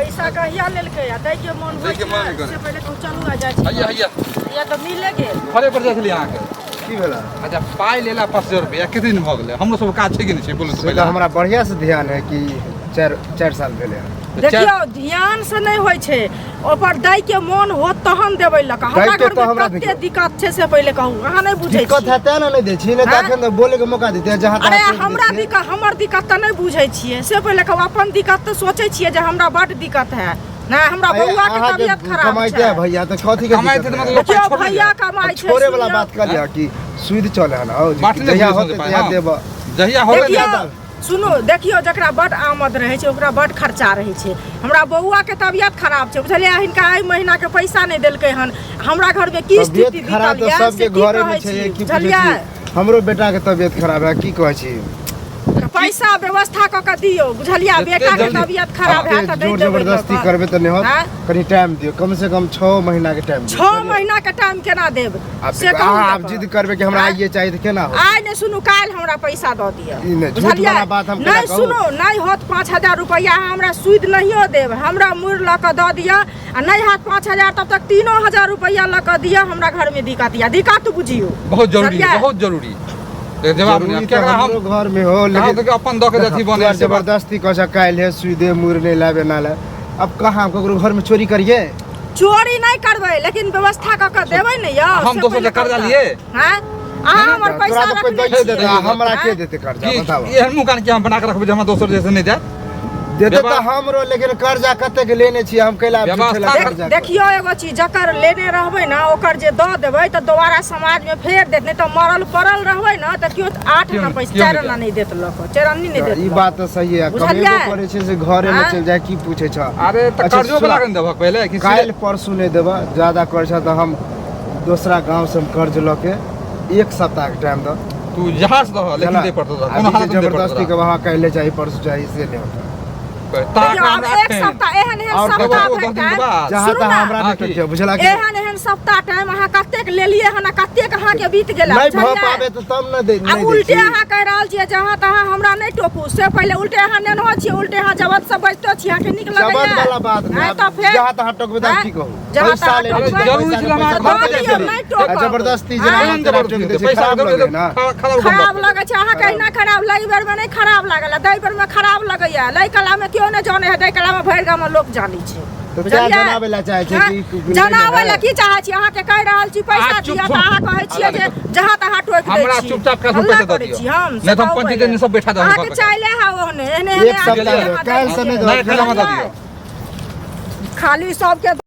पैसा कहिया लेलकै आ दै के मन होइ छै से पहिले कहू चलू आ जाइ छी हैया या त मिले गेल घरे पर जाइ छली अहाँ के की भेला अच्छा पाई लेला 500 रुपया कितने दिन भ गेलै हमरो सब काज छै कि नहीं छै बोलू तो पहले हमरा बढ़िया से ध्यान है कि 4 साल भेले देखियो ध्यान से नहीं होय छै ऊपर दै के मन होत तहन देबै लका हमरा घर में कते दिक्कत छै से पहिले कहू अहाँ नहीं बुझै छी दिक्कत है त नहीं दै छी ने तखन बोले के मौका देते जहां अरे हमरा दिक्कत हमर दिक्कत त नहीं बुझै छियै से पहिले कहू अपन दिक्कत त सोचै छियै जे हमरा बड दिक्कत है ना हमरा बउआ के तबियत खराब कमाइते है भैया त कथि के कमाइते त मतलब देखियो भैया कमाइ छै छोरे वाला बात कर लिया कि सुध चले है ना जहिया होते तहिया देब जहिया होले सुनो देखियो जकरा बड आमद रहे छै ओकरा बड खर्चा रहे छै हमरा बउआ के तबियत खराब छै बुझलियै हिनका एहि महीना के पैसा नहीं देलकै हन हमरा घर में की स्थिति खराब त सबके घरे में छै की बुझलियै हमरो बेटा के तबियत खराब है की कहै छी पैसा व्यवस्था क के दियो बुझलियै बेटा के तबियत खराब है त जोर जबरदस्ती करबे त नहीं होत कनी टाइम दियो कम से कम 6 महीना के टाइम 6 महीना के टाइम केना देब से आप जिद करबे कि हमरा आइए चाहिए त केना हो आइ ने सुनु काल हमरा पैसा द दियो ई ने झूठ वाला बात हम केना कहू नहीं सुनो नहीं होत 5000 रुपया हमरा सुध नहियो देब हमरा मुर ल के द दियो आ नहीं हाथ 5000 तब तक 3000 रुपया ल के दियो हमरा घर में दिक्कत बुझियो बहुत जरूरी जवाब नहीं क्या हम घर में हो लेकिन अपन द के जथी बने जबरदस्ती कसा काल है सुदे मुर नहीं लाबे ना ले अब कहां ककरो घर में चोरी करिए चोरी नहीं करबै लेकिन व्यवस्था क के देबै न या हम दोसर से कर्जा लिए हां अहाँ हमर पैसा रख दे हमरा के देते कर्जा बताओ ये मुकान के हम बना के रखबे जे हम दोसर जैसे नहीं जाए देते त हमरो लेकिन कर्जा कते के लेने छी हम कैला कर्जा देखियो एगो चीज जकर लेने रहबै ना ओकर जे द देबै त दोबारा समाज में फेर देत नहीं त मरल पड़ल रहबै ना त कियो 8 ना पैसा 4 ना नहीं देत लको चरन्नी नहीं देत ई बात त सही है कमेबो करे छै से घरे में चल जाय की पूछे छ अरे त कर्जो वाला के देबक पहले कि काल परसू नहीं देबा ज्यादा कर्जा त हम दूसरा गांव से कर्ज लके 1 सप्ताह के टाइम द तू जहाज द लेकिन दे पड़तो कोनो हालत जबरदस्ती के वहां कहले चाहिए परसू चाहिए से नहीं होता एक सप्ताह एहन सप्ताह जहां तक हमरा नहीं छै बुझला कि एहन सप्ताह टाइम अहाँ कतेक लेलिए हन कतेक अहाँ के बीत गेला नहीं भ पाबे त तब न दे नहीं उल्टे अहाँ कह रहल छियै जहां तहां हमरा नहीं टोकू से पहले उल्टे अहाँ नेनो छियै उल्टे अहाँ जबत सब बजतो छियै अहाँ के निक लगैया जबत वाला बात नहीं त फेर जहां तहां टोकबे त की कहू पैसा ले जरूरी छै हमरा जबरदस्ती पैसा लगे ना खराब लगे छै अहाँ कहिना खराब लई बेर में नहीं खराब लागल दई बेर में खराब लगैया लई कला में क्यों नहीं जाने है दई कला में भर गाम में लोग जानी छै तो क्या जनाबे ला चाहे छै कि जनाबे ला की चाहे छी अहाँ के कह रहल छी पैसा दिया त अहाँ कहै छियै जे जहां तहां टोक दै छी हमरा चुपचाप का पैसा द दियो नहीं तो पंचायत में सब बैठा दे अहाँ के चाइले हा ओहने एने एक सप्ताह काल से नहीं खाली सब के